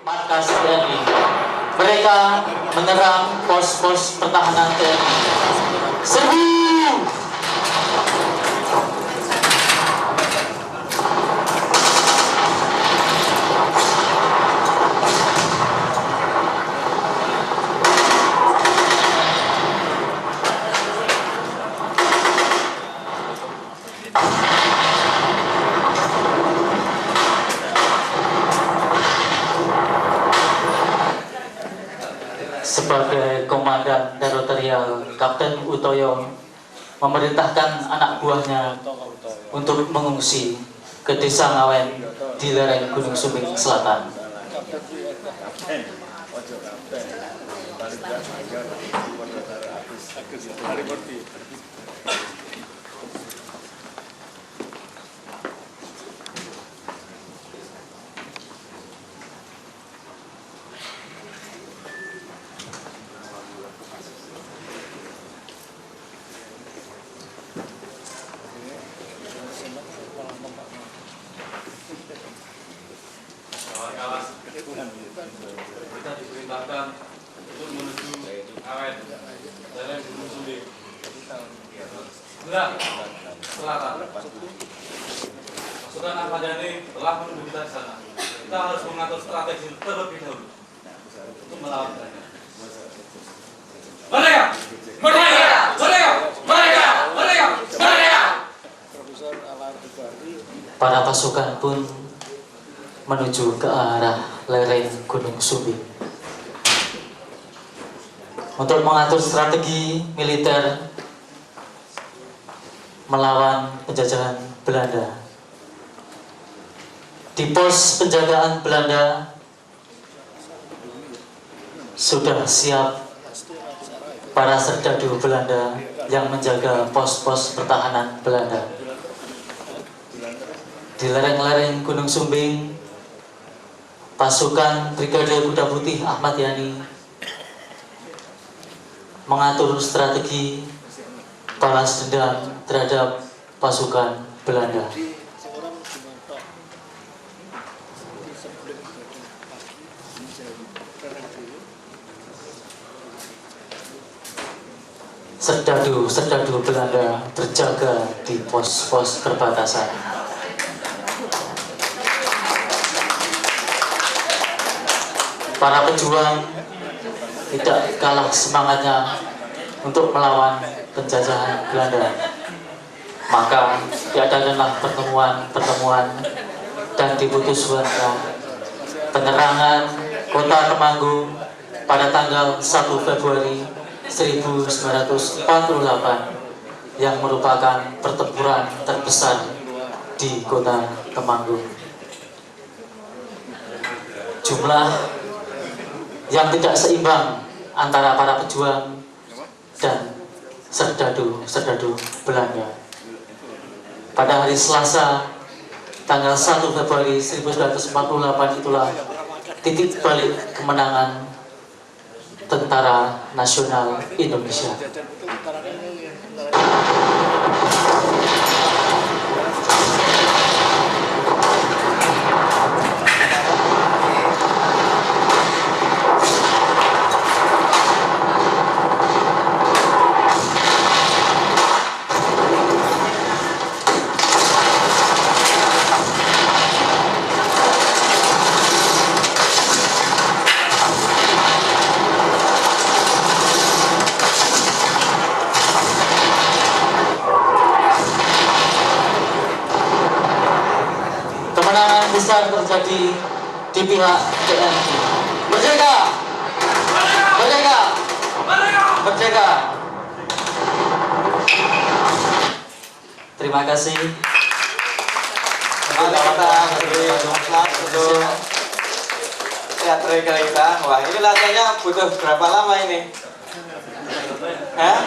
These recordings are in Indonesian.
markas TNI. Mereka menyerang pos-pos pertahanan TNI. Serbu! Sebagai Komandan Teritorial, Kapten Utoyo memerintahkan anak buahnya untuk mengungsi ke Desa Ngawen di lereng Gunung Sumbing Selatan. Kita diperintahkan untuk menuju Ngawen, lereng Gunung Sumbing Selatan. Pasukan Ahmad Yani telah menunggu kita di sana. Kita harus mengatur strategi terlebih dahulu untuk melawan mereka. Merdeka! Merdeka! Merdeka! Merdeka! Merdeka! Merdeka! Para pasukan pun menuju ke arah lereng Gunung Sumbing untuk mengatur strategi militer melawan penjajahan Belanda. Di pos penjagaan Belanda sudah siap para serdadu Belanda yang menjaga pos-pos pertahanan Belanda. Di lereng-lereng Gunung Sumbing, pasukan Brigade Kuda Putih Ahmad Yani mengatur strategi balas dendam terhadap pasukan Belanda. Serdadu Belanda berjaga di pos-pos perbatasan. Para pejuang tidak kalah semangatnya untuk melawan penjajahan Belanda. Maka diadakanlah pertemuan dan diputuskan penyerangan kota Temanggung pada tanggal 1 Februari 1948 yang merupakan pertempuran terbesar di kota Temanggung. Jumlah yang tidak seimbang antara para pejuang dan serdadu Belanda. Pada hari Selasa tanggal 1 Februari 1948 itulah titik balik kemenangan Tentara Nasional Indonesia. Kemenangan besar terjadi di pihak TNI. Merdeka! Merdeka! Merdeka! Terima kasih. Mari kita beri selamat untuk teater kita. Wah, ini latihannya butuh berapa lama ini? Hah?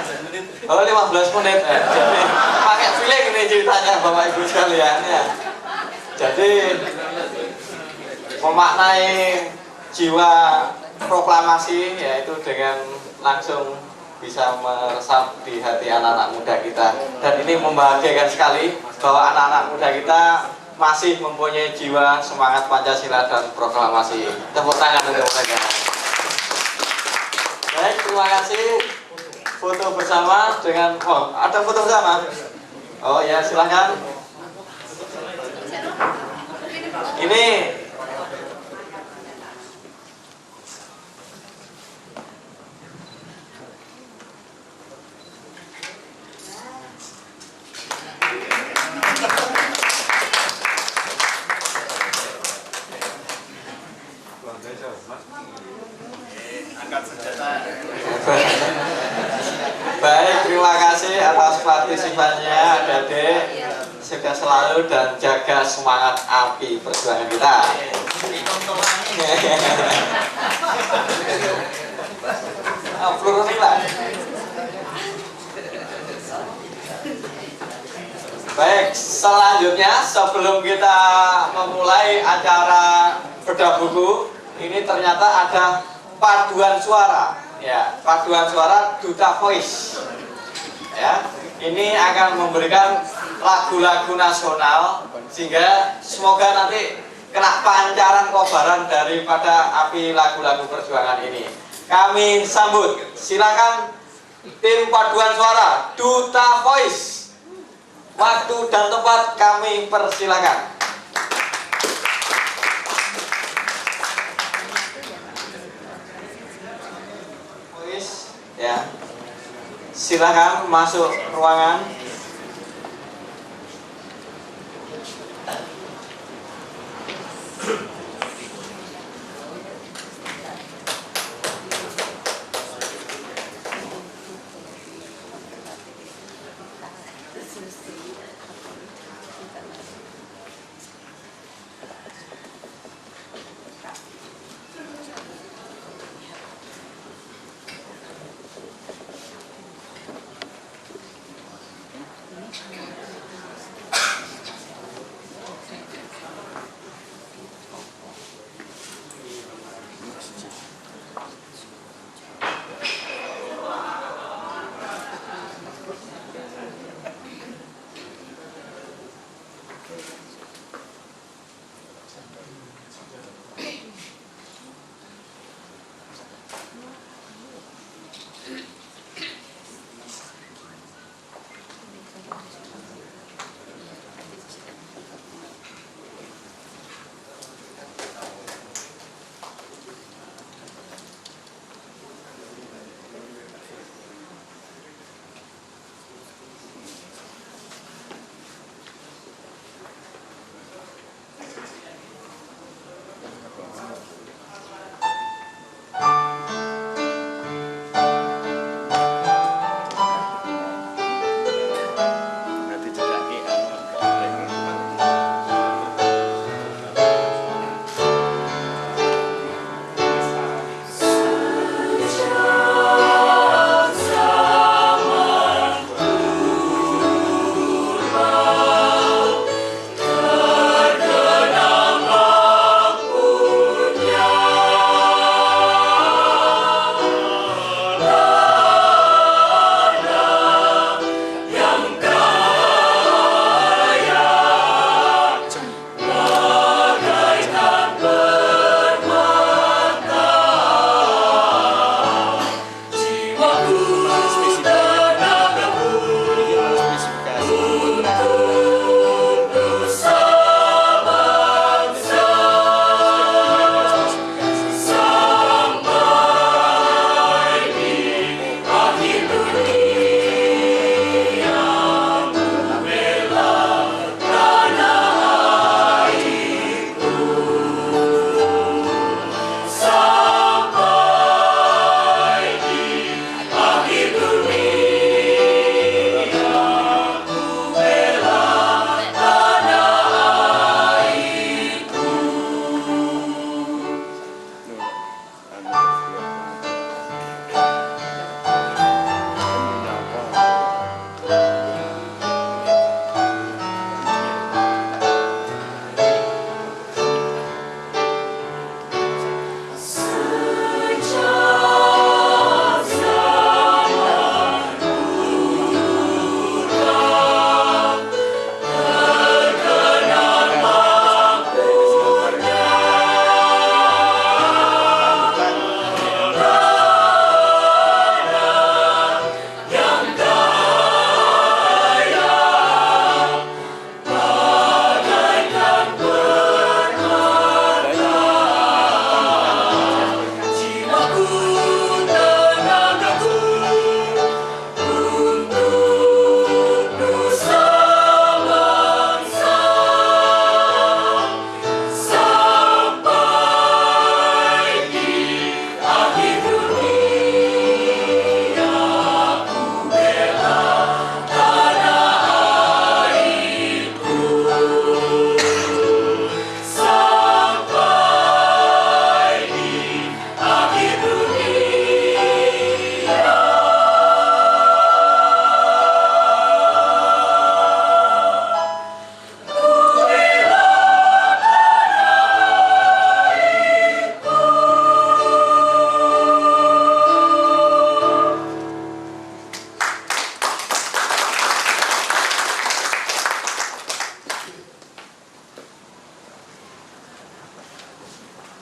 Oh, 15 menit. Jadi pakai feeling ini ceritanya Bapak Ibu sekalian ya. Jadi memaknai jiwa proklamasi yaitu dengan langsung bisa meresap di hati anak-anak muda kita. Dan ini membahagiakan sekali bahwa anak-anak muda kita masih mempunyai jiwa semangat Pancasila dan proklamasi. Tepuk tangan untuk mereka. Baik, terima kasih. Foto bersama dengan, oh ada foto bersama? Oh ya, silahkan. Ini baik, terima kasih atas partisipannya Adik-adik. Sukses selalu dan jaga semangat api perjuangan kita. Baik, selanjutnya sebelum kita memulai acara bedah buku, ini ternyata ada paduan suara. Ya, paduan suara Duta Voice. Ya, ini akan memberikan lagu-lagu nasional sehingga semoga nanti kena pancaran kobaran daripada api lagu-lagu perjuangan ini. Kami sambut, silakan tim paduan suara Duta Voice. Waktu dan tempat kami persilakan. Voice, ya. Silakan masuk ruangan.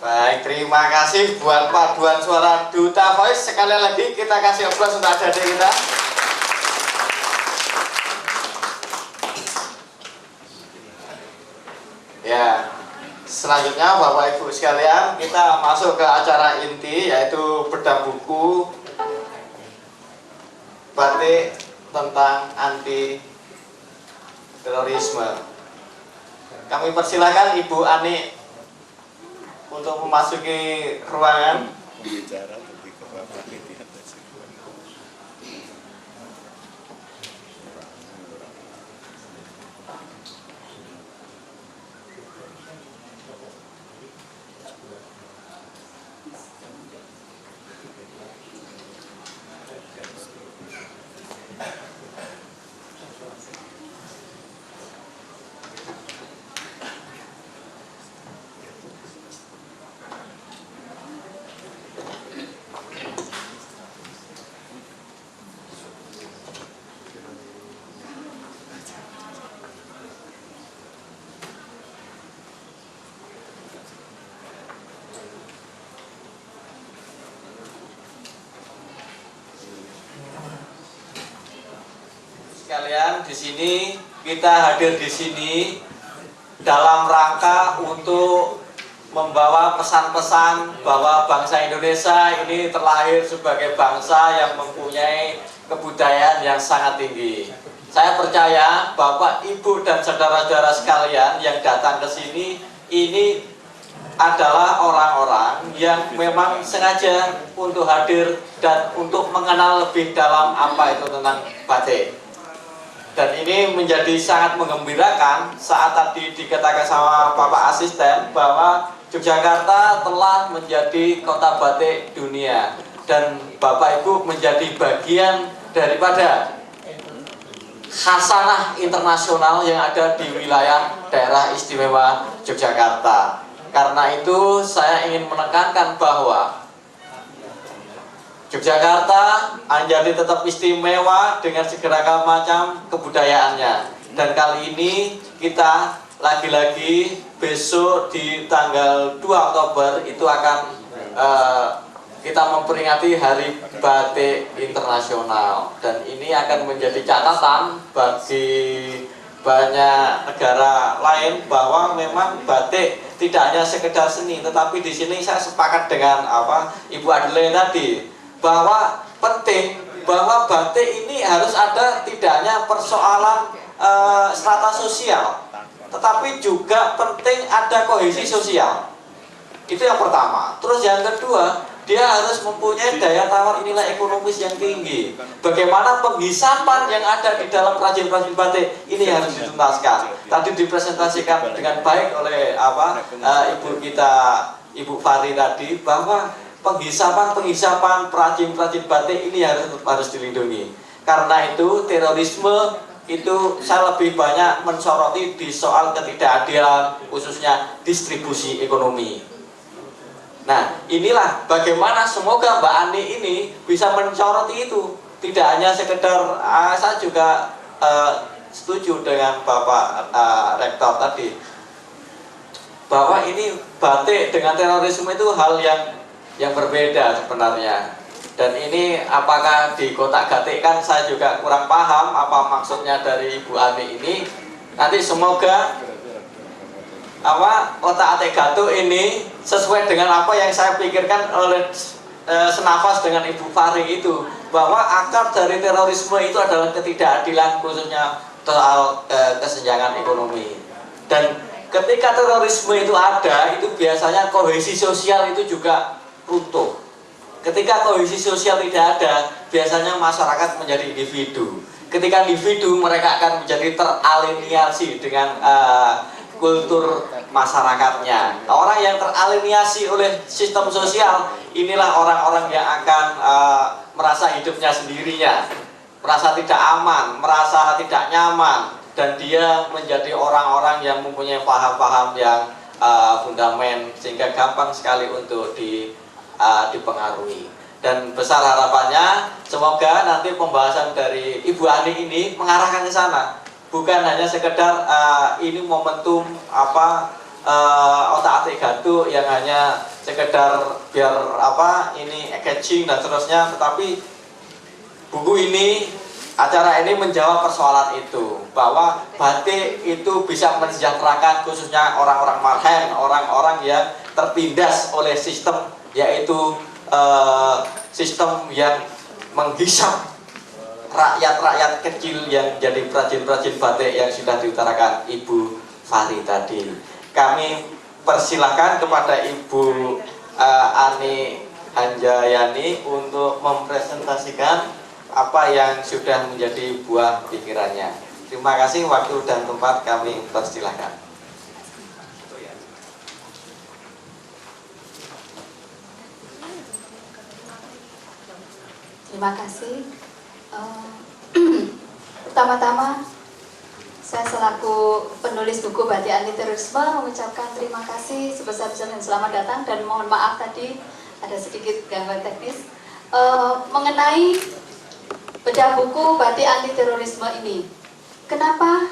Baik, terima kasih buat paduan suara Duta Voice. Sekali lagi kita kasih aplaus untuk adik kita. Ya, selanjutnya Bapak Ibu sekalian, kita masuk ke acara inti, yaitu bedah buku batik tentang anti terorisme. Kami persilakan Ibu Ani untuk memasuki ruangan. Bicara lebih ke Bapak di atas. Sekalian, di sini kita hadir di sini dalam rangka untuk membawa pesan-pesan bahwa bangsa Indonesia ini terlahir sebagai bangsa yang mempunyai kebudayaan yang sangat tinggi. Saya percaya Bapak, Ibu, dan saudara-saudara sekalian yang datang ke sini ini adalah orang-orang yang memang sengaja untuk hadir dan untuk mengenal lebih dalam apa itu tentang batik. Dan ini menjadi sangat menggembirakan saat tadi dikatakan sama Bapak Asisten bahwa Yogyakarta telah menjadi kota batik dunia. Dan Bapak Ibu menjadi bagian daripada khasanah internasional yang ada di wilayah daerah istimewa Yogyakarta. Karena itu saya ingin menekankan bahwa Yogyakarta menjadi tetap istimewa dengan segala macam kebudayaannya. Dan kali ini kita lagi-lagi besok di tanggal 2 Oktober itu akan kita memperingati Hari Batik Internasional. Dan ini akan menjadi catatan bagi banyak negara lain bahwa memang batik tidak hanya sekedar seni, tetapi di sini saya sepakat dengan Ibu Adele tadi bahwa penting bahwa batik ini harus ada tidak hanya persoalan strata sosial, tetapi juga penting ada kohesi sosial. Itu yang pertama. Terus yang kedua, dia harus mempunyai daya tawar nilai ekonomis yang tinggi. Bagaimana penghisapan yang ada di dalam perajin-perajin batik ini harus dituntaskan. Tadi dipresentasikan dengan baik oleh Ibu kita, Ibu Fari tadi, bahwa penghisapan perajin-perajin batik ini harus dilindungi. Karena itu terorisme itu saya lebih banyak mensoroti di soal ketidakadilan, khususnya distribusi ekonomi. Nah, inilah bagaimana semoga Mbak Ani ini bisa mensoroti itu. Tidak hanya sekedar, saya juga setuju dengan Bapak Rektor tadi, bahwa ini batik dengan terorisme itu hal yang berbeda sebenarnya. Dan ini apakah di kotak gatik kan saya juga kurang paham apa maksudnya dari Ibu Ani ini. Nanti semoga kotak atik gatuk ini sesuai dengan apa yang saya pikirkan oleh senafas dengan Ibu Fari itu, bahwa akar dari terorisme itu adalah ketidakadilan, khususnya soal kesenjangan ekonomi. Dan ketika terorisme itu ada, itu biasanya kohesi sosial itu juga runtuh. Ketika kohesi sosial tidak ada, biasanya masyarakat menjadi individu. Ketika individu, mereka akan menjadi teraliniasi dengan kultur masyarakatnya. Orang yang teraliniasi oleh sistem sosial, inilah orang-orang yang akan merasa hidupnya sendirinya, merasa tidak aman, merasa tidak nyaman, dan dia menjadi orang-orang yang mempunyai paham-paham yang fundament, sehingga gampang sekali untuk dipengaruhi. Dan besar harapannya semoga nanti pembahasan dari Ibu Ani ini mengarahkan ke sana, bukan hanya sekedar ini momentum otak-atik gatuk yang hanya sekedar biar apa ini catching dan seterusnya, tetapi buku ini, acara ini menjawab persoalan itu, bahwa batik itu bisa mensejahterakan khususnya orang-orang marhen, orang-orang yang tertindas oleh sistem, yaitu sistem yang menghisap rakyat-rakyat kecil yang jadi perajin-perajin batik yang sudah diutarakan Ibu Fari tadi. Kami persilahkan kepada Ibu Ani Hanjayani untuk mempresentasikan apa yang sudah menjadi buah pikirannya. Terima kasih, waktu dan tempat kami persilahkan. Terima kasih. Pertama-tama saya selaku penulis buku Batik Anti Terorisme mengucapkan terima kasih sebesar-besarnya, selamat datang, dan mohon maaf tadi ada sedikit gangguan teknis mengenai bedah buku Batik Anti Terorisme ini. Kenapa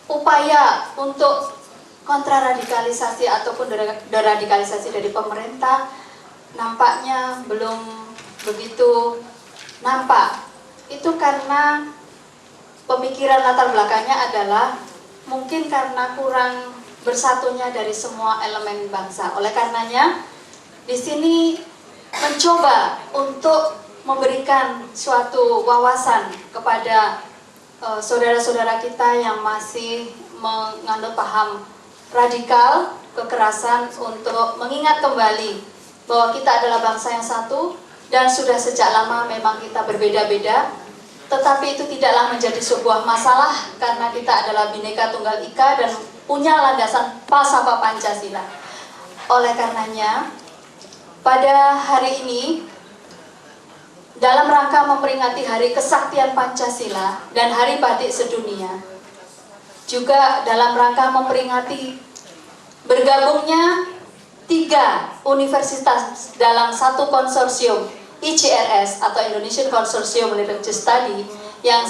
upaya untuk kontraradikalisasi ataupun deradikalisasi dari pemerintah nampaknya belum begitu nampak? Itu karena pemikiran latar belakangnya adalah mungkin karena kurang bersatunya dari semua elemen bangsa. Oleh karenanya, di sini mencoba untuk memberikan suatu wawasan kepada saudara-saudara kita yang masih menganut paham radikal, kekerasan, untuk mengingat kembali bahwa kita adalah bangsa yang satu dan sudah sejak lama memang kita berbeda-beda. Tetapi itu tidaklah menjadi sebuah masalah karena kita adalah Bhinneka Tunggal Ika dan punya landasan falsafah Pancasila. Oleh karenanya, pada hari ini, dalam rangka memperingati Hari Kesaktian Pancasila dan Hari Batik Sedunia, juga dalam rangka memperingati bergabungnya 3 universitas dalam satu konsorsium ICRS atau Indonesian Consortium Religious Study yang